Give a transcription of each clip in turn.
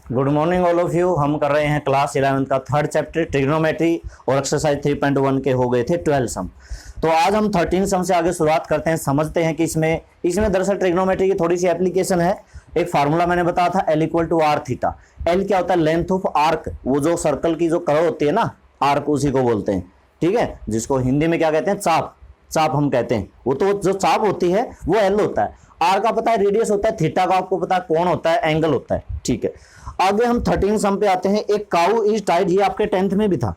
Good morning all of you. हम कर रहे हैं क्लास 11 का थर्ड चैप्टर ट्रिग्नोमेट्री और एक्सरसाइज 3.1 के हो गए थे 12 सम। तो आज हम 13 सम से आगे शुरुआत करते हैं, समझते हैं कि इसमें दरअसल ट्रिग्नोमेट्री की थोड़ी सी एप्लीकेशन है। एक फार्मूला मैंने बताया था L equal to are theta. L क्या होता है? लेंथ ऑफ आर्क, वो जो सर्कल की जो कर्व होती है ना, आर्क उसी को बोलते हैं, ठीक है, जिसको हिंदी में क्या कहते हैं? चाप। चाप हम कहते हैं। वो तो जो चाप होती है वो L होता है। आर का पता है रेडियस होता है, थीटा का आपको पता है कोण होता है, एंगल होता है, ठीक है। आगे हम 13 सम पे आते हैं। एक काऊ इज टाइड, ये आपके 10th में भी था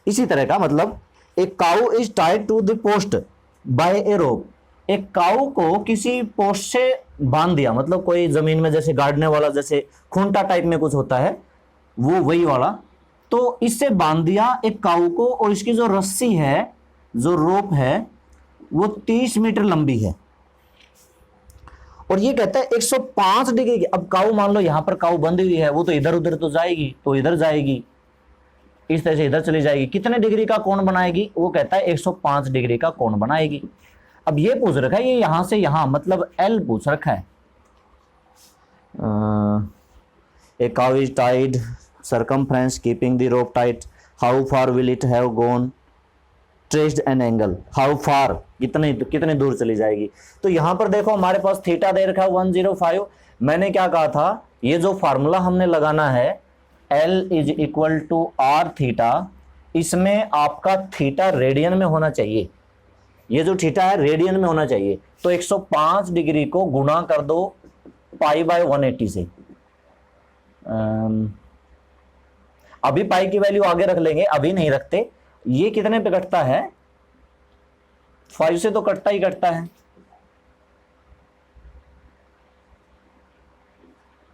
इसी तरह का, मतलब एक cow is tied to the post by a rope. एक काऊ को किसी पोस्ट से बांध दिया, मतलब कोई जमीन में जैसे गाड़ने वाला, जैसे खूंटा टाइप में कुछ होता है वो वही वाला, तो इससे बांध दिया एक काऊ को, और इसकी जो रस्सी है, जो रोप है, वो 30 मीटर लंबी है। और ये कहता है 105 डिग्री की। अब काऊ मान लो यहां पर काऊ बंधी हुई है, वो तो इधर उधर तो जाएगी, तो इधर जाएगी, इस तरह से इधर चली जाएगी, कितने डिग्री का कोण बनाएगी? वो कहता है 105 डिग्री का कोण बनाएगी। अब ये पूछ रखा है, ये यहां से यहां, मतलब L पूछ रखा है। A cow is tied, circumference keeping the rope tight, how far will it have gone, traced an angle, how far, कितने दूर चली जाएगी। तो यहां पर देखो हमारे पास थीटा दे रखा है 105। मैंने क्या कहा था, ये जो फार्मूला हमने लगाना है L is equal to are theta, इसमें आपका थीटा रेडियन में होना चाहिए। ये जो थीटा है रेडियन में होना चाहिए। तो 105 डिग्री को गुणा कर दो पाई बाय 180 से। अभी पाई की वैल्यू आगे रख लेंगे, अभी नहीं रखते। ये कितने पे कटता है? 5 से तो कटता ही कटता है।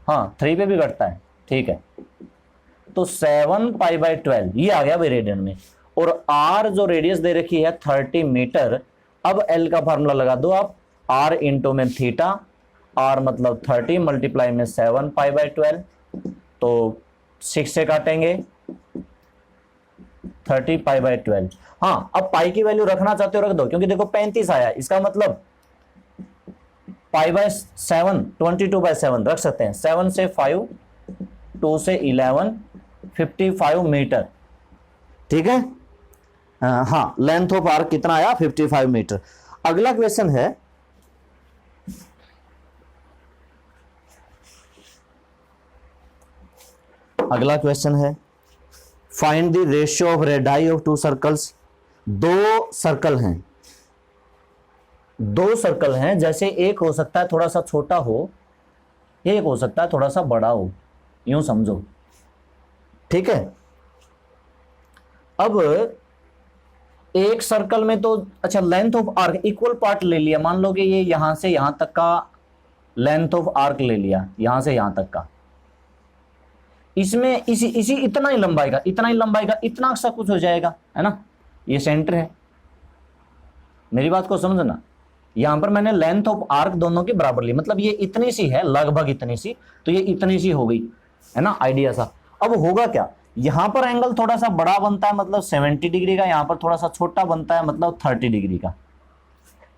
हाँ, 3 पे भी कटता है, ठीक है। तो 7 पाई बाय 12 ये आ गया भाई रेडियन में। और R जो रेडियस दे रखी है 30 मीटर। अब L का फार्मूला लगा दो आप, R इंटू में थीटा, R मतलब 30 मल्टीप्लाई में 7 पाई बाय 12, तो 6 से काटेंगे 30 पाई बाय 12। हाँ, अब पाई की वैल्यू रखना चाहते हो रख दो, क्योंकि देखो 35 आया, इसका मतलब पाई बाय 7 22 बाय 7 रख सकते हैं। 7 से 5, 2 से 11, 55 मीटर, ठीक है। हाँ, लेंथ ऑफ आर्क कितना आया? 55 मीटर। अगला क्वेश्चन है, find the ratio of radii of to circles. दो सर्कल हैं, जैसे एक हो सकता है थोड़ा सा छोटा हो, एक हो सकता है थोड़ा सा बड़ा हो, यूं समझो, ठीक है। अब एक सर्कल में तो अच्छा length of arc equal part ले लिया, मान लो कि ये यहां से यहां तक का लेंथ ऑफ आर्क ले लिया, यहां से यहां तक का। इसमें इसी इतना ही लंबाई का, इतना सा कुछ हो जाएगा, है ना। ये सेंटर है, मेरी बात को समझना। यहां पर मैंने लेंथ ऑफ आर्क दोनों की बराबर ली, मतलब ये इतनी सी है, लगभग इतनी सी, तो ये इतनी सी हो गई, है ना, आइडिया सा। अब होगा क्या, यहां पर एंगल थोड़ा सा बड़ा बनता है, मतलब 70 डिग्री का, यहां पर थोड़ा सा छोटा बनता है, मतलब 30 डिग्री का,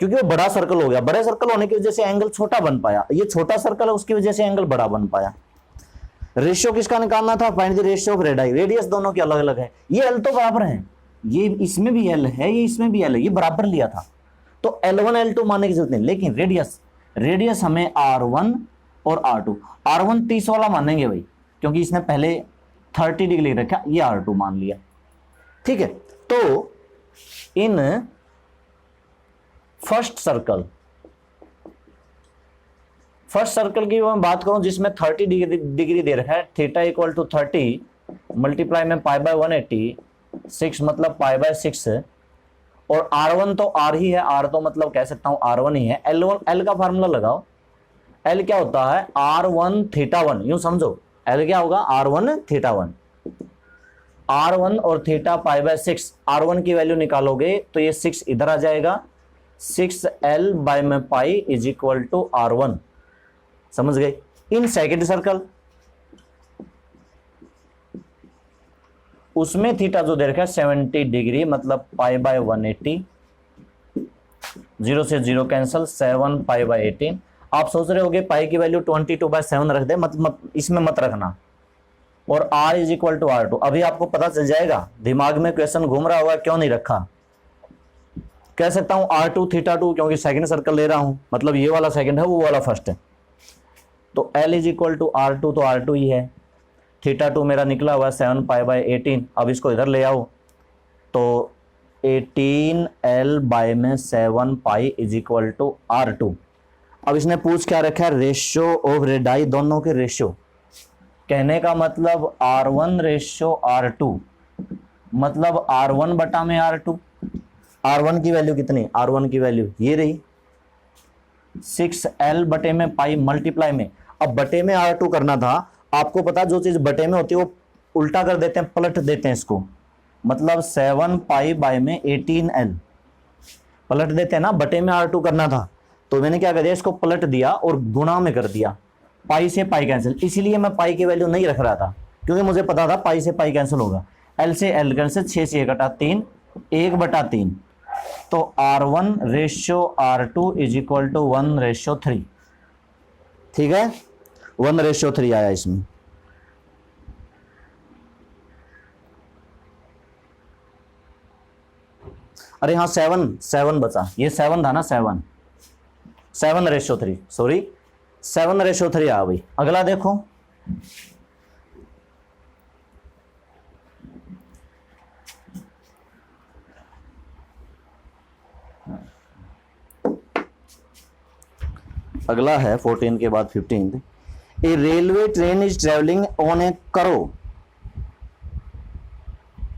क्योंकि वो बड़ा सर्कल हो गया। बड़े सर्कल होने की वजह से एंगल छोटा बन पाया, ये छोटा सर्कल है उसकी वजह से एंगल बड़ा बन पाया। रेशियो किसका निकालना था? Find the ratio of radii. Radius दोनों की अलग अलग है, ये L तो बराबर है, ये इसमें भी L है, ये इसमें भी L है, ये बराबर लिया था, तो L1 L2 मानने की जरूरत नहीं। लेकिन रेडियस हमें R1 और R2, R1 30 वाला मानेंगे भाई, क्योंकि इसने पहले 30 डिग्री रखा, ये R2 मान लिया, ठीक है। तो इन फर्स्ट सर्कल की मैं बात करूं जिसमें 30 डिग्री दे रखा है, थीटा इक्वल टू 30 मल्टीप्लाई में पाई बाय 180, 6 मतलब पाई बाय 6, और R1 तो R ही है, R तो मतलब कह सकता हूं R1 ही है। L का फार्मूला लगाओ, L क्या होता है? R1 थीटा 1, यूं समझो, L क्या होगा? R1 थीटा 1, R1 और थीटा पाई बाय 6। R1 की वैल्यू निकालोगे तो ये 6 इधर आ जाएगा, 6L बाय में pi is equal to R1, समझ गए। इन सेकंड सर्कल, उसमें थीटा जो दे रखा है 70 डिग्री, मतलब पाई बाय 180, 0 से 0 कैंसल, 7 पाई बाय 18। आप सोच रहे होगे पाई की वैल्यू 22/7 रख दे, इसमें मत रखना, और R is equal to R2। अभी आपको पता चल जाएगा, दिमाग में क्वेश्चन घूम रहा होगा क्यों नहीं रखा। कह सकता हूं R2 θ2 क्योंकि सेकंड सर्कल ले रहा हूं, मतलब ये वाला सेकंड है वो वाला फर्स्ट है। तो L is equal to R2 तो R2 ही है। θ2 मेरा निकला हुआ 7π/18। अब इसको इधर ले आओ तो 18L/7π is equal to R2। अब इसने पूछ क्या रखा है, रेशियो ऑफ रेडाई, दोनों के रेशियो। कहने का मतलब R1 रेशियो R2 मतलब R1 बटा में R2। R1 की वैल्यू कितनी, R1 की वैल्यू ये रही 6L बटे में पाई मल्टीप्लाई में। अब बटे में R2 करना था, आपको पता जो चीज बटे में होती है वो उल्टा कर देते हैं, पलट देते हैं इसको, मतलब 7π/18L पलट देते हैं ना। बटे में R2 करना था तो मैंने क्या कर दिया, इसको पलट दिया और गुणा में कर दिया, पाई से पाई कैंसिल। इसीलिए मैं पाई की वैल्यू नहीं रख रहा था क्योंकि मुझे पता था पाई से पाई कैंसिल होगा। L से L कैंसिल, 6 से 1 कटा 3, 1/3। तो R1 ratio R2 is equal to 1/3। ठीक है, 1/3 आया इसमें। अरे हाँ 7 बचा, ये 7 था ना, 7/3 सॉरी 7/3 आ भाई। अगला देखो, अगला है 14 के बाद 15। A railway train is travelling on a curve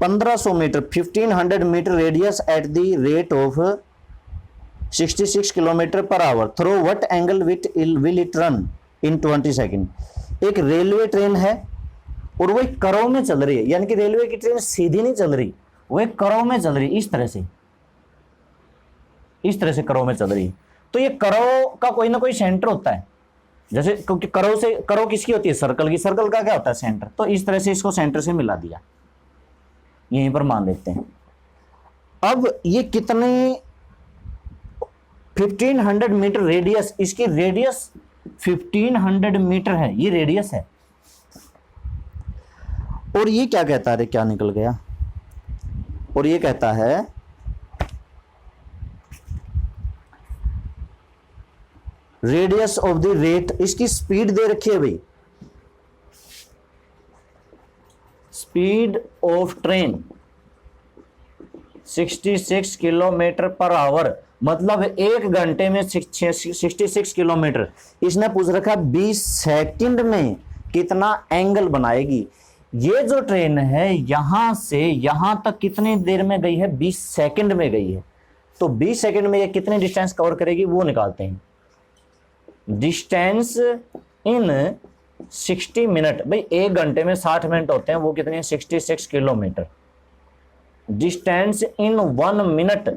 1500 metre 1500 metre radius at the rate of 66 kilometre per hour through what angle will it run in 20 second. एक रेलवे ट्रेन है और वो एक करो में चल रही है, यानी कि रेलवे की ट्रेन सीधी नहीं चल रही, वो एक करो में चल रही है, इस तरह से करो में चल रही है। तो ये करो का कोई ना कोई सेंटर होता है, जैसे क्योंकि करो किसकी होती है, सर्कल की। सर्कल का क्या होता है, सेंटर। तो इस तरह से इसको सेंटर से मिला दिया, यहीं पर मान लेते हैं। अब ये कितने 1500 मीटर रेडियस, इसकी रेडियस 1500 मीटर है, ये रेडियस है। और ये क्या कहता है, क्या निकल गया, और ये कहता है रेडियस ऑफ द रेट, इसकी स्पीड दे रखी है भाई, speed of train 66 kilometre per our, मतलब 1 घंटे में 66 किलोमीटर। इसने पूछ रखा 20 सेकंड में कितना एंगल बनाएगी। ये जो ट्रेन है यहां से यहां तक कितनी देर में गई है, 20 सेकंड में गई है। तो 20 सेकंड में ये कितनी डिस्टेंस कवर करेगी वो निकालते हैं। डिस्टेंस इन 60 मिनट, भाई 1 घंटे में 60 मिनट होते हैं, वो कितने हैं 66 किलोमीटर। डिस्टेंस इन 1 मिनट,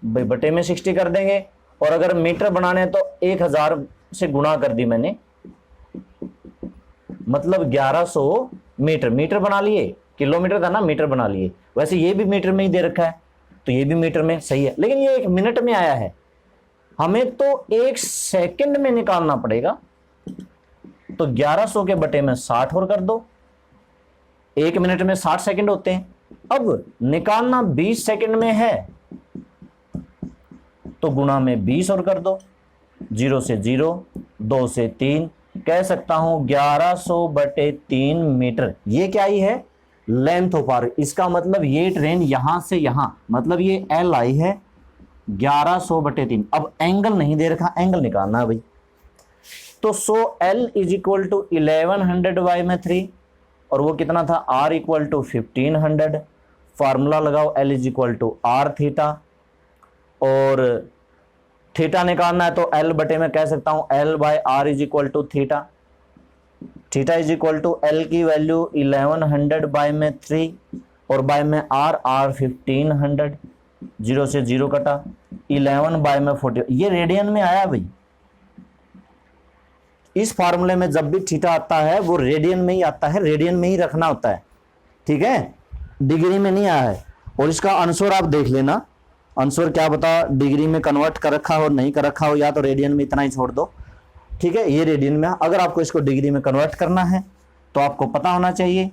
भाई बटे में 60 कर देंगे, और अगर मीटर बनाने तो 1000 से गुणा कर दी मैंने, मतलब 1100 मीटर। मीटर बना लिए, किलोमीटर था ना, मीटर बना लिए। वैसे ये भी मीटर में ही दे रखा है तो ये भी मीटर में सही है, लेकिन ये 1 मिनट में आया है, हमें तो 1 सेकंड में निकालना पड़ेगा। तो 1100 के बटे में 60 और कर दो, 1 मिनट में 60 सेकंड होते हैं। अब निकालना 20 सेकंड में है तो गुणा में 20 और कर दो, 0 से 0, 2 से 3, कह सकता हूं 1100/3 मीटर। ये क्या ही है, लेंथ ऑफ आर। इसका मतलब ये ट्रेन यहां से यहां, मतलब ये एल आई है 1100/3। अब एंगल नहीं दे रखा, एंगल निकालना है भाई। तो so L is equal to 1100/3, और वो कितना था, आर इक्वल टू 1500। फार्मूला लगाओ, L is equal to are theta, और थीटा निकालना है तो एल बटे में कह सकता हूं L/R is equal to theta. Theta is equal to L की वैल्यू 1100/3 और बाय में आर 1500, 0 से 0 कटा, 11/40। ये रेडियन में आया भाई। इस फार्मूले में जब भी थीटा आता है वो रेडियन में ही आता है, रेडियन में ही रखना होता है, ठीक है, डिग्री में नहीं आया है। और इसका आंसर आप देख लेना, आंसर क्या बता, डिग्री में कन्वर्ट कर रखा हो नहीं कर रखा हो, या तो रेडियन में इतना ही छोड़ दो, ठीक है। ये रेडियन में, अगर आपको इसको डिग्री में कन्वर्ट करना है तो आपको पता होना चाहिए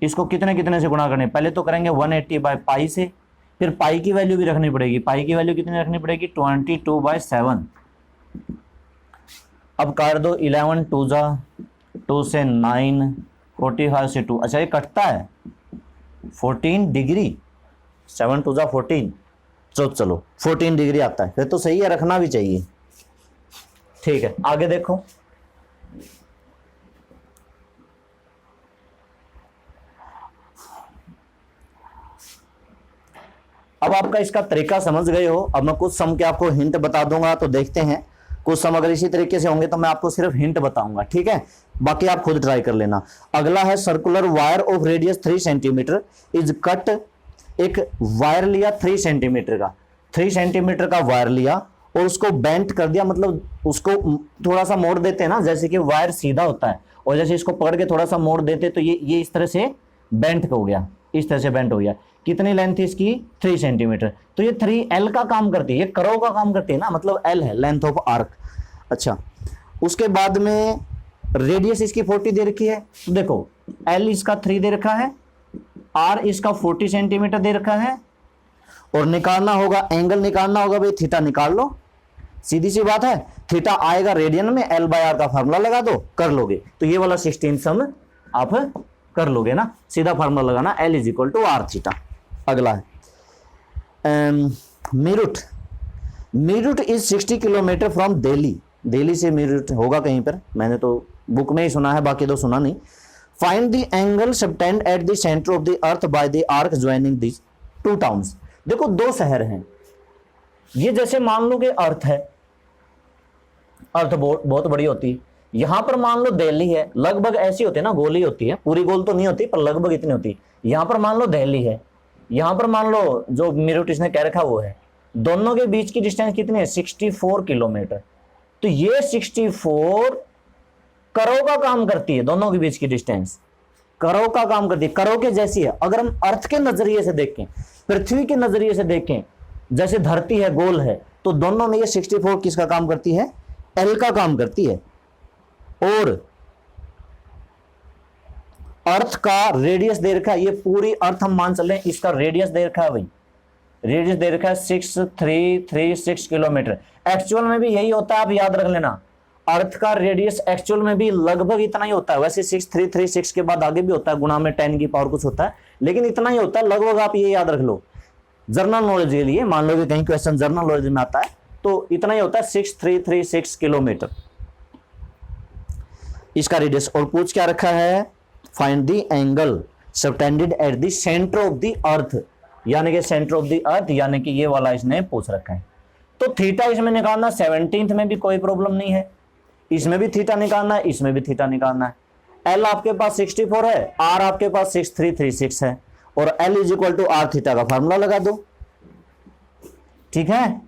इसको कितने कितने से गुणा करने, पहले तो करेंगे 180/पाई से, फिर पाई की वैल्यू भी रखनी पड़ेगी। पाई की वैल्यू कितनी रखनी पड़ेगी, 22/7। अब काट दो, 11 2 जा 2 से 9, 45 से 2, अच्छा ये कटता है 14 डिग्री, 7 2 जा 14, तो चलो 14 डिग्री आता है, फिर तो सही है, रखना भी चाहिए। ठीक है, आगे देखो। अब आपका इसका तरीका समझ गए हो। अब मैं कुछ सम के आपको हिंट बता दूंगा, तो देखते हैं कुछ सम अगर इसी तरीके से होंगे तो मैं आपको सिर्फ हिंट बताऊंगा, ठीक है, बाकी आप खुद ट्राई कर लेना। अगला है circular wire of radius 3 centimetre is cut. एक वायर लिया 3 सेंटीमीटर का, 3 सेंटीमीटर का वायर लिया और उसको बेंट कर दिया, मतलब उसको थोड़ा सा मोड़ देते हैं ना, जैसे कि वायर सीधा होता है और जैसे इसको पकड़ के थोड़ा सा मोड़ देते तो ये इस तरह से बेंट हो गया, इस तरह से बेंट हो गया। कितनी लेंथ थी इसकी, 3 सेंटीमीटर, तो ये 3L का काम करती है, ये करो का काम करती है ना, मतलब L है लेंथ ऑफ आर्क। अच्छा, उसके बाद में रेडियस इसकी 40 दे रखी है, तो देखो L इसका 3 दे रखा है, R इसका 40 सेंटीमीटर दे रखा है, और निकालना होगा एंगल, निकालना होगा भाई थीटा निकाल लो, सीधी सी बात है। थीटा आएगा रेडियन में, L/R का फार्मूला लगा दो, कर लोगे, तो ये वाला 16 सम आप कर लोगे ना, सीधा फार्मूला लगाना, L = R थीटा। अगला है Meerut. Meerut is 60 kilometre from Delhi. Delhi से मीरठ होगा कहीं पर, मैंने तो बुक में ही सुना है, बाकी तो सुना नहीं। Find the angle subtend at the centre of the earth by the arc joining this 2 towns. देखो 2 शहर हैं, ये जैसे मान लो कि अर्थ है, अर्थ बहुत बड़ी होती है, यहां पर मान लो दिल्ली है, लगभग ऐसी होती है ना, गोली होती है, पूरी गोल तो नहीं होती पर लगभग इतनी होती है। यहां पर मान लो दिल्ली है, यहां पर मान लो जो मीरठ इसने कह रखा वो है, दोनों के बीच की डिस्टेंस कितनी है, 64 किलोमीटर। तो ये 64 करों का काम करती है, दोनों के बीच की डिस्टेंस करों का काम करती है, करों के जैसी है। अगर हम अर्थ के नजरिए से देखें, पृथ्वी के नजरिए से देखें, जैसे धरती है गोल है, तो दोनों में ये 64 किसका काम करती है, L का काम करती है। और अर्थ का रेडियस दे रखा है, ये पूरी अर्थ हम मान चले, इसका रेडियस दे रखा है भाई, रेडियस दे रखा है 6336 किलोमीटर। एक्चुअल में भी यही होता है, आप याद रख लेना, अर्थ का रेडियस एक्चुअल में भी लगभग इतना ही होता है। वैसे 6336 के बाद आगे भी होता है, गुणा में 10 की पावर कुछ होता है, लेकिन इतना ही होता है लगभग, आप ये याद रख लो जर्नल नॉलेज के लिए। मान लो कि कहीं क्वेश्चन जर्नल नॉलेज में आता है तो इतना ही होता है, 6336 किलोमीटर इसका रेडियस। और पूछ क्या रखा है, find the angle subtended at the centre of the earth, यानी कि सेंटर ऑफ द अर्थ, यानी कि ये वाला इसने पूछ रखा है। तो थीटा इसमें निकालना, 17th में भी कोई प्रॉब्लम नहीं है, इसमें भी थीटा निकालना है, इसमें भी थीटा निकालना है। L आपके पास 64 है, R आपके पास 6336 है, और L = R थीटा का फार्मूला लगा दो, ठीक है।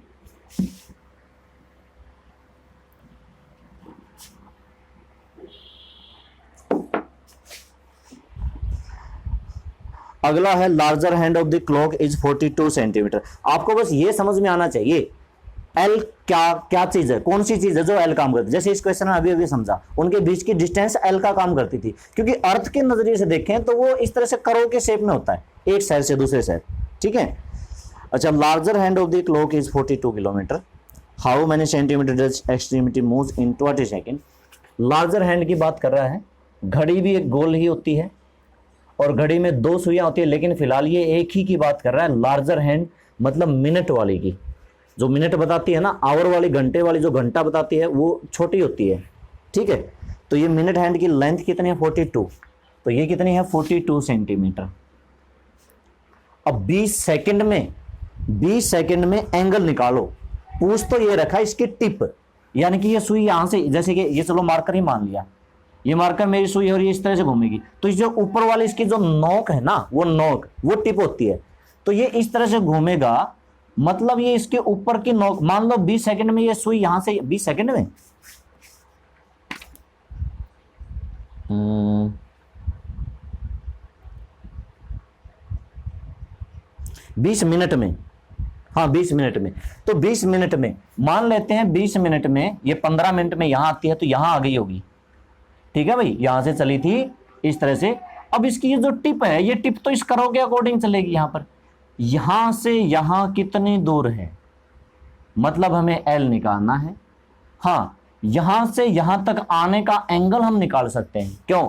अगला है larger hand of the clock is 42 centimetre. आपको बस ये समझ में आना चाहिए L क्या चीज है, कौन सी चीज है जो L काम करती है। जैसे इस क्वेश्चन में अभी समझा, उनके बीच की डिस्टेंस L का काम करती थी, क्योंकि अर्थ के नजरिए से देखें तो वो इस तरह से करो के शेप में होता है, एक शहर से दूसरे शहर, ठीक है। अच्छा, larger hand of the clock is 42 kilometre, how many centimetre does extremity moves in 20 second. Larger hand की बात कर रहा है, घड़ी भी एक गोल ही होती है और घड़ी में 2 सुइयां होती है, लेकिन फिलहाल ये एक ही की बात कर रहा है। लार्जर हैंड मतलब मिनट वाली की, जो मिनट बताती है ना, आवर वाली, घंटे वाली जो घंटा बताती है वो छोटी होती है, ठीक है। तो ये मिनट हैंड की लेंथ कितनी है, 42, तो ये कितनी है, 42 सेंटीमीटर। अब 20 सेकंड में एंगल निकालो। पूछ तो ये रखा इसकी टिप, यानी कि ये सुई यहां से, जैसे कि ये चलो मार्कर ही मान लिया, ये मार्कर मेरी सुई और ये इस तरह से घूमेगी, तो जो ऊपर वाली इसकी जो नोक है ना, वो नोक, वो टिप होती है, तो ये इस तरह से घूमेगा, मतलब ये इसके ऊपर की नोक। मान लो 20 सेकंड में ये सुई यहां से, 20 सेकंड में 20 मिनट में, हाँ 20 मिनट में, तो 20 मिनट में मान लेते हैं, 20 मिनट में ये 15 मिनट में यहां आती है, तो यहां आ गई होगी, ठीक है भाई, यहां से चली थी इस तरह से। अब इसकी ये जो टिप है, ये टिप तो इस कर्व के अकॉर्डिंग चलेगी। यहां पर यहां से यहां कितनी दूर है, मतलब हमें एल निकालना है। हाँ, यहां से यहां तक आने का एंगल हम निकाल सकते हैं। क्यों?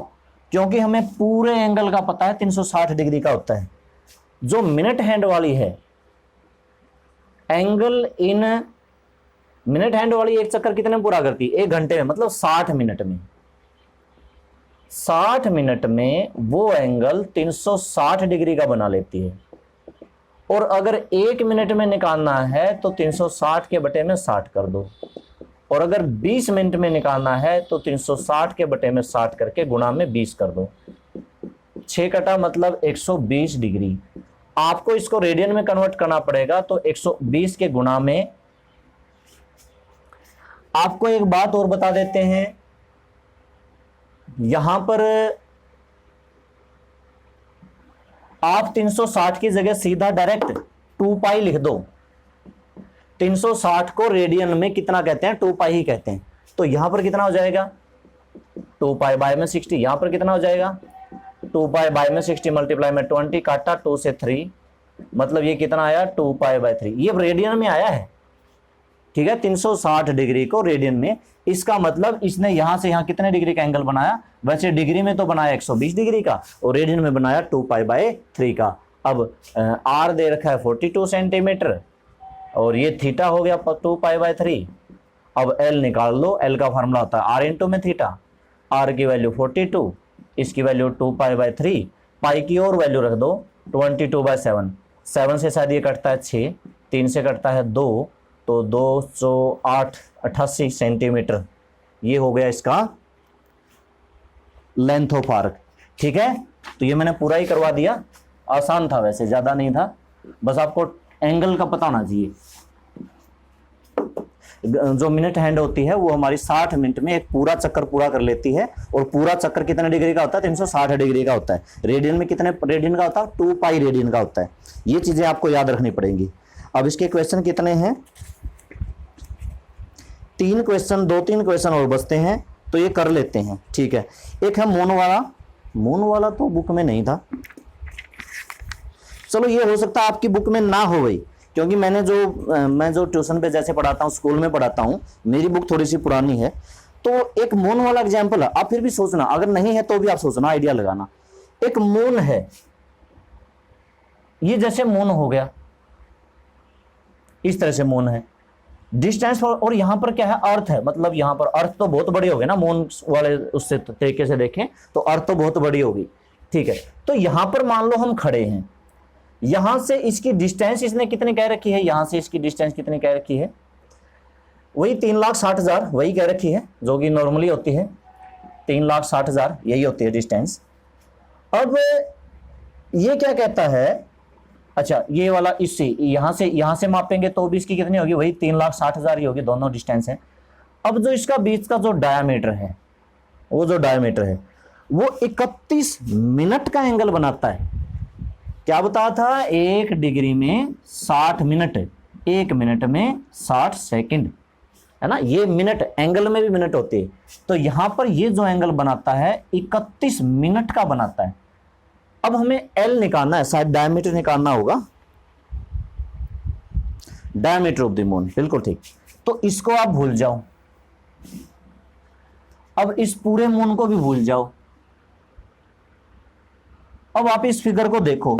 क्योंकि हमें पूरे एंगल का पता है 360 डिग्री का होता है। जो मिनट हैंड वाली है, एंगल इन मिनट हैंड वाली एक चक्कर कितने में पूरा करती है? 1 घंटे में, मतलब 60 मिनट में। 60 मिनट में वो एंगल 360 डिग्री का बना लेती है। और अगर 1 मिनट में निकालना है तो 360 के बटे में 60 कर दो, और अगर 20 मिनट में निकालना है तो 360 के बटे में 60 करके गुणा में 20 कर दो। 6 कटा मतलब 120 डिग्री। आपको इसको रेडियन में कन्वर्ट करना पड़ेगा, तो 120 के गुणा में। आपको एक बात और बता देते हैं, यहां पर आप 360 की जगह सीधा डायरेक्ट 2 पाई लिख दो। 360 को रेडियन में कितना कहते हैं? 2 पाई ही कहते हैं। तो यहां पर कितना हो जाएगा? 2 पाई बाय में 60। यहां पर कितना हो जाएगा? 2 पाई बाय में 60 मल्टीप्लाई में 20, काटा 2 से 3, मतलब ये कितना आया? 2 पाई बाय 3। ये रेडियन में आया है, ठीक है, 360 डिग्री को रेडियन में। इसका मतलब इसने यहां से यहां कितने डिग्री का एंगल बनाया? वैसे डिग्री में तो बनाया 120 डिग्री का, और रेडियन में बनाया 2 पाई बाय 3 का। अब आर दे रखा है 42 सेंटीमीटर, और ये थीटा हो गया 2 पाई बाय 3। अब एल निकाल लो। एल का फार्मूला होता है आर इंटू में थीटा। आर की वैल्यू 42, इसकी वैल्यू 2 पाई बाय 3। पाई की और वैल्यू रख दो 22 बाय 7। 7 से शायद ये कटता है 6, 3 से कटता है 2, तो 288 सेंटीमीटर ये हो गया इसका लेंथ ऑफ आर्क। ठीक है, तो ये मैंने पूरा ही करवा दिया। आसान था, वैसे ज्यादा नहीं था, बस आपको एंगल का पता होना चाहिए। जो मिनट हैंड होती है वो हमारी 60 मिनट में एक पूरा चक्कर पूरा कर लेती है, और पूरा चक्कर कितने डिग्री का होता है? 360 डिग्री का होता है। रेडियन में कितने रेडियन का होता है? 2 पाई रेडियन का होता है। ये चीजें आपको याद रखनी पड़ेंगी। अब इसके क्वेश्चन कितने हैं? 3 क्वेश्चन, 2-3 क्वेश्चन और बचते हैं, तो ये कर लेते हैं। ठीक है, एक है मून वाला। मून वाला तो बुक में नहीं था, चलो ये हो सकता है आपकी बुक में ना हो गई, क्योंकि मैं जो ट्यूशन पे जैसे पढ़ाता हूँ, स्कूल में पढ़ाता हूँ, मेरी बुक थोड़ी सी पुरानी है। तो एक मून वाला एग्जाम्पल है, आप फिर भी सोचना, अगर नहीं है तो भी आप सोचना, आइडिया लगाना। एक मून है, ये जैसे मून हो गया, इस तरह से मून है, डिस्टेंस और यहां पर क्या है? अर्थ है। मतलब यहां पर अर्थ तो बहुत बड़ी होगी ना, मून वाले उससे तरीके से देखें तो अर्थ तो बहुत बड़ी होगी। ठीक है, तो यहां पर मान लो हम खड़े हैं, यहां से इसकी डिस्टेंस इसने कितनी कह रखी है? यहां से इसकी डिस्टेंस कितनी कह रखी है? वही 3,60,000 वही कह रखी है, जो कि नॉर्मली होती है 3,60,000, यही होती है डिस्टेंस। अब ये क्या कहता है? अच्छा, ये वाला इससे यहां से मापेंगे तो भी इसकी कितनी होगी? वही 3,60,000 ही होगी, दोनों डिस्टेंस है। अब जो इसका बीच का जो डायमीटर है, वो जो डायमीटर है वो 31 मिनट का एंगल बनाता है। क्या बताया था? 1 डिग्री में 60 मिनट, 1 मिनट में 60 सेकंड, है ना। ये मिनट, एंगल में भी मिनट होती है। तो यहां पर ये जो एंगल बनाता है 31 मिनट का बनाता है। अब हमें एल निकालना है, शायद डायमीटर निकालना होगा, डायमीटर ऑफ द मून, बिल्कुल ठीक। तो इसको आप भूल जाओ, अब इस पूरे मून को भी भूल जाओ। अब आप इस फिगर को देखो,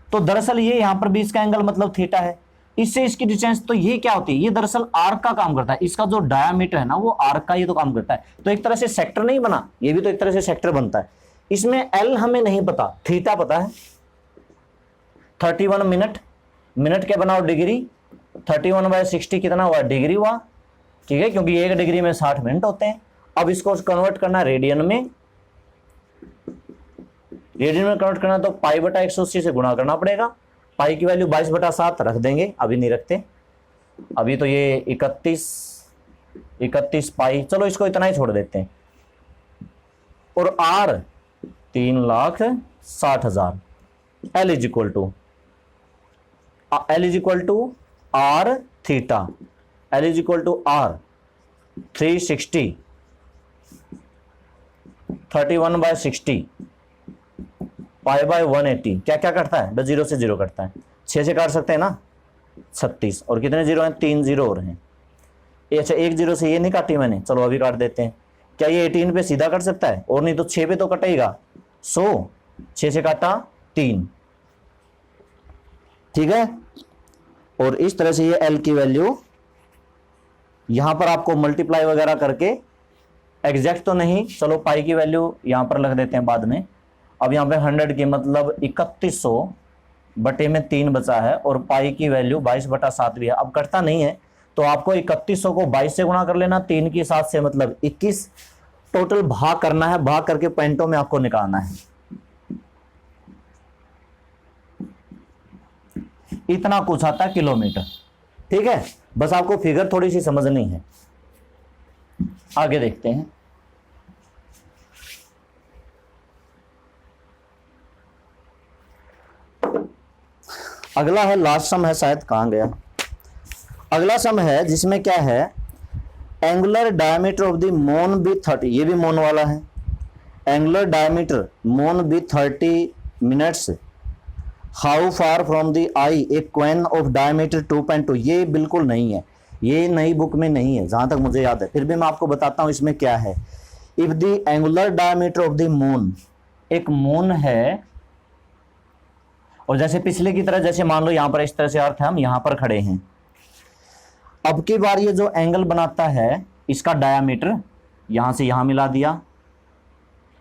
तो दरअसल ये यहां पर बीच का एंगल मतलब थीटा है, इससे इसकी डिस्टेंस, तो ये क्या होती है? ये दरअसल आर्क का काम करता है। इसका जो डायमीटर है ना, वो आर्क का ही तो काम करता है। तो एक तरह से सेक्टर नहीं बना, ये भी तो एक तरह से सेक्टर बनता है। इसमें एल हमें नहीं पता, थीटा पता है। 31 मिनट, मिनट के बनाओ डिग्री, 31 बाय 60 कितना हुआ? डिग्री हुआ। ठीक है, क्योंकि 1 डिग्री में 60 मिनट होते हैं। अब इसको कन्वर्ट करना रेडियन में, रेडियन में कन्वर्ट करना तो पाई बटा 180 से गुणा करना पड़ेगा। पाई की वैल्यू 22/7 रख देंगे, अभी नहीं रखते, अभी तो ये 31 पाई, चलो इसको इतना ही छोड़ देते हैं। और R 3,60,000। L is equal to are theta, L is equal to R 360 31/60 pi by 180 क्या क्या करता है, बस 0 से 0 करता है, 6 से काट सकते हैं ना 36, और कितने जीरो हैं, 3 जीरो और हैं। अच्छा, एक जीरो से ये नहीं काटी मैंने, चलो अभी काट देते हैं। क्या ये 18 पे सीधा कट सकता है, और नहीं तो 6 पे तो कटेगा। 6 से काटा 3, ठीक है। और इस तरह से ये एल की वैल्यू यहां पर आपको मल्टीप्लाई वगैरह करके, एग्जैक्ट तो नहीं, चलो पाई की वैल्यू यहां पर रख देते हैं बाद में। अब यहां पे 100 की मतलब 3100 बटे में 3 बचा है, और पाई की वैल्यू 22/7 भी है। अब कटता नहीं है तो आपको 3100 को 22 से गुणा कर लेना, 3 की 7 से मतलब 21, टोटल भाग करना है, भाग करके पॉइंटों में आपको निकालना है। इतना कुछ आता है किलोमीटर, ठीक है। बस आपको फिगर थोड़ी सी समझनी है। आगे देखते हैं। अगला है लास्ट सम है, शायद कहां गया। अगला सम है जिसमें क्या है, angular diameter of the moon be 30, ये भी मोन वाला है। Angular diameter moon be 30 minutes, how far from the eye a coin of diameter 2.2। ये बिल्कुल नहीं है, ये नई बुक में नहीं है जहां तक मुझे याद है, फिर भी मैं आपको बताता हूं इसमें क्या है। If the angular diameter of the moon, एक मून है, और जैसे पिछले की तरह, जैसे मान लो यहां पर इस तरह से अर्थ है, हम यहां पर खड़े हैं। अब की बार ये जो एंगल बनाता है, इसका डायामीटर यहां से यहां मिला दिया,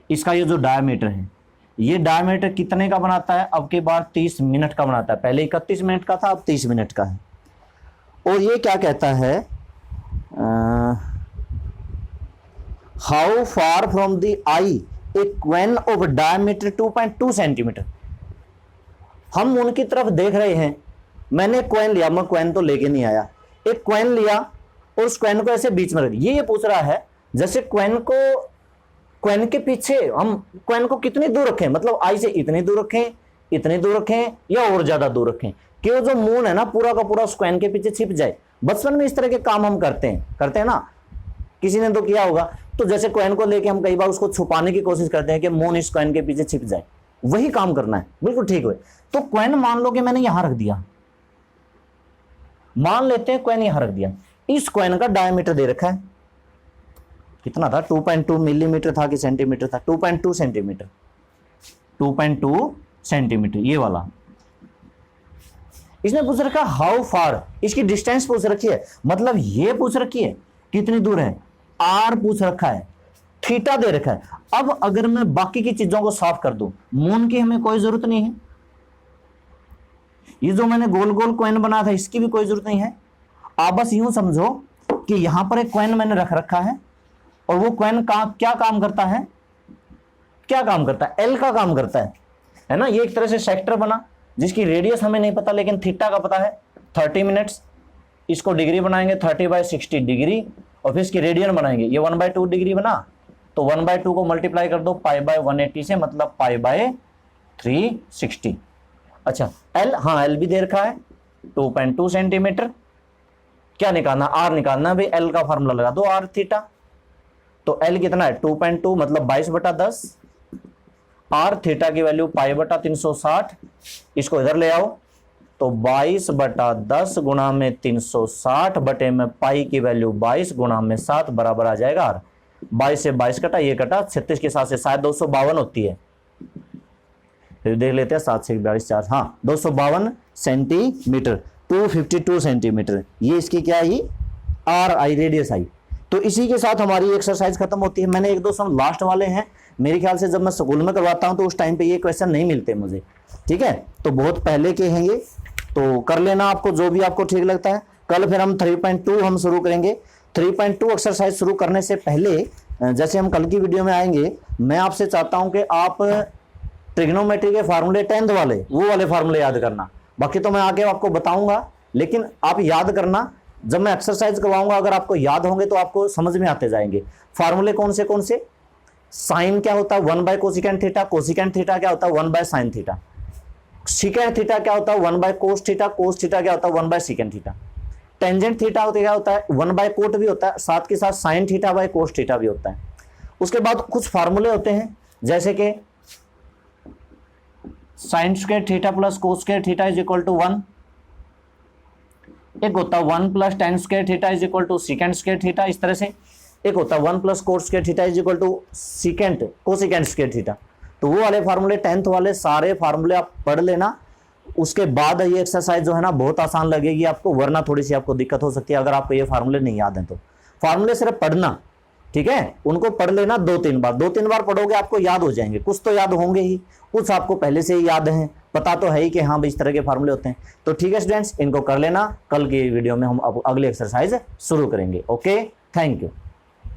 इसका ये जो डायामीटर है, ये डायमीटर कितने का बनाता है, अब के बाद 30 मिनट का बनाता है। पहले 31 मिनट का था, अब 30 मिनट का है। और ये क्या कहता है, how far from the eye a coin of diameter 2.2 centimetre. हम उनकी तरफ देख रहे हैं, मैंने क्वेन लिया, मैं क्वेन तो लेके नहीं आया, एक क्वेन लिया और उस क्वेन को ऐसे बीच में रख दिया। ये पूछ रहा है जैसे क्वेन के पीछे हम क्वेन को कितनी दूर रखें, मतलब आई से इतनी दूर रखें, इतनी दूर रखें, या और ज्यादा दूर रखें कि वो जो मून है ना पूरा का पूरा उस क्वेन के पीछे छिप जाए। बचपन में इस तरह के काम हम करते हैं ना, किसी ने तो किया होगा। तो जैसे क्वेन को लेके हम कई बार उसको छुपाने की कोशिश करते हैं कि मून इस क्वेन के पीछे छिप जाए, वही काम करना है, बिल्कुल ठीक है। तो क्वेन मान लो कि मैंने यहां रख दिया, मान लेते हैं क्वेन यहां रख दिया, इस क्वेन का डायमीटर दे रखा है, कितना था, 2.2 मिलीमीटर था कि सेंटीमीटर था, 2.2 सेंटीमीटर, 2.2 सेंटीमीटर ये वाला। इसने पूछ रखा हाउ फार, इसकी डिस्टेंस पूछ रखी है, मतलब ये पूछ रखी है कितनी दूर है, आर पूछ रखा है, थीटा दे रखा है। अब अगर मैं बाकी की चीजों को साफ कर दूं, मून की हमें कोई जरूरत नहीं है, ये जो मैंने गोल गोल क्वेन बना था इसकी भी कोई जरूरत नहीं है। आप बस यूं समझो कि यहां पर एक क्वेन मैंने रख रखा है, और वो क्वेन का क्या काम करता है, क्या काम करता है, एल का काम करता है ना। ये एक तरह से सेक्टर बना जिसकी रेडियस हमें नहीं पता, लेकिन थीटा का पता है 30 मिनट्स। इसको डिग्री बनाएंगे 30/60 डिग्री, और फिर इसकी रेडियन बनाएंगे, ये 1/2 डिग्री बना, तो 1/2 को मल्टीप्लाई कर दो π/180 से, मतलब π/360। अच्छा एल, हाँ एल भी दे रखा है 2.2 सेंटीमीटर। क्या निकालना, आर निकालना भाई, एल का फॉर्मूला लगा दो, आर थीटा। तो एल कितना है 2.2 मतलब 22/10, आर थीटा की वैल्यू π/360, इसको इधर ले आओ, तो 22/10 गुणा में 360 बटे में पाई की वैल्यू 22 गुणा में 7 बराबर आ जाएगा आर। 22 से 22 कटा, ये कटा, 36 के साथ से शायद 252 होती है, फिर देख लेते हैं, 7 से 42 4, हाँ 252 सेंटीमीटर, 252 सेंटीमीटर, ये इसकी क्या आई, आर आई, रेडियस आई। तो इसी के साथ हमारी एक्सरसाइज खत्म होती है। मैंने एक दो सम लास्ट वाले हैं, मेरे ख्याल से जब मैं स्कूल में करवाता हूं तो उस टाइम पे ये क्वेश्चन नहीं मिलते मुझे, ठीक है, तो बहुत पहले के हैं ये, तो कर लेना आपको जो भी आपको ठीक लगता है। कल फिर हम 3.2 हम शुरू करेंगे। 3.2 एक्सरसाइज शुरू करने से पहले, जैसे हम कल की वीडियो में आएंगे, मैं आपसे चाहता हूं कि आप ट्रिग्नोमेट्री के फार्मूले 10th वाले, वो वाले फार्मूले याद करना। बाकी तो मैं आगे आपको बताऊंगा, लेकिन आप याद करना, जब मैं एक्सरसाइज करवाऊंगा अगर आपको याद होंगे तो आपको समझ में आते जाएंगे। फार्मूले कौन से, साइन क्या होता है 1 कोसिकेंट थीटा, कोसिकेंट थीटा क्या होता है 1 साइन थीटा, सीकेंट थीटा क्या होता है 1 कोस थीटा, कोस थीटा क्या होता है 1 सीकेंट थीटा, टेंजेंट थीटा होता क्या होता है 1 कोट भी होता है, साथ के साथ sine theta by cos theta भी होता है। उसके बाद कुछ फार्मूले होते हैं, जैसे कि sine square theta plus cos square theta is equal to 1, एक होता है 1 plus tan square theta is equal to secant square theta, इस तरह से एक होता है 1 plus cos square theta is equal to secant cosecant square theta. तो वो वाले फार्मूले 10th वाले सारे फार्मूले आप पढ़ लेना। उसके बाद ये एक्सरसाइज जो है ना बहुत आसान लगेगी आपको, वरना थोड़ी सी आपको दिक्कत हो सकती है अगर आपको ये फार्मूले नहीं याद हैं तो। फार्मूले सिर्फ पढ़ना, ठीक है, उनको पढ़ लेना 2-3 बार, 2-3 बार पढ़ोगे आपको याद हो जाएंगे। कुछ तो याद होंगे ही, कुछ आपको पहले से ही याद हैं, पता तो है ही कि हाँ भाई इस तरह के फार्मूले होते हैं। तो ठीक है स्टूडेंट्स, इनको कर लेना, कल की वीडियो में हम अब अगली एक्सरसाइज शुरू करेंगे। Okay, thank you.